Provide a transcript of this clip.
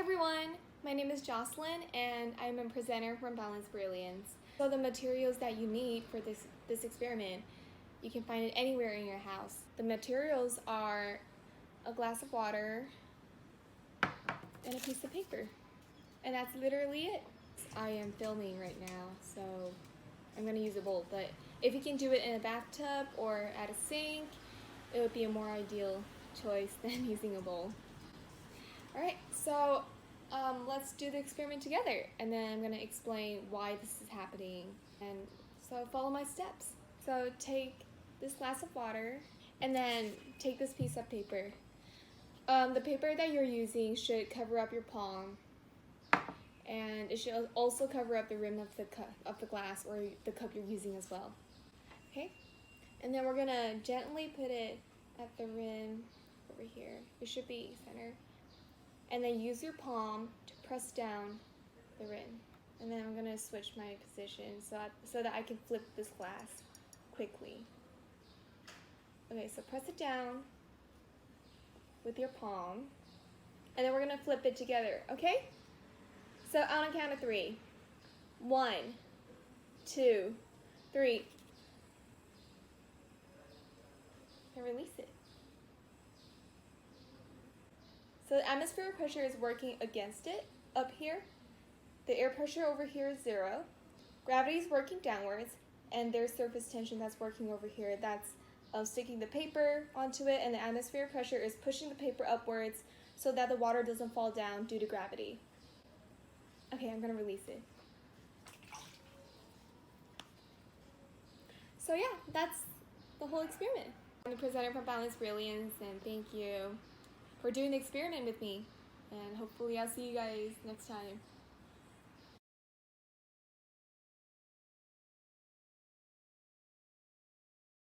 everyone, my name is Jocelyn and I'm a presenter from Boundless Brilliance. So the materials that you need for this experiment, you can find it anywhere in your house. The materials are a glass of water and a piece of paper. And that's literally it. I am filming right now, so I'm gonna use a bowl, but if you can do it in a bathtub or at a sink, it would be a more ideal choice than using a bowl. Alright, so let's do the experiment together, and then I'm going to explain why this is happening. And so follow my steps. So take this glass of water, and then take this piece of paper. The paper that you're using should cover up your palm, and it should also cover up the rim of the glass or the cup you're using as well. Okay, and then we're going to gently put it at the rim over here. It should be center. And then use your palm to press down the rim. And then I'm going to switch my position so that I can flip this glass quickly. Okay, so press it down with your palm. And then we're going to flip it together, okay? So on a count of 3. 1, 2, 3. And release it. So the atmospheric pressure is working against it up here. The air pressure over here is 0. Gravity is working downwards, and there's surface tension that's working over here. That's sticking the paper onto it, and the atmospheric pressure is pushing the paper upwards so that the water doesn't fall down due to gravity. Okay, I'm gonna release it. So yeah, that's the whole experiment. I'm the presenter from Boundless Brilliance, and thank you for doing the experiment with me, and hopefully I'll see you guys next time.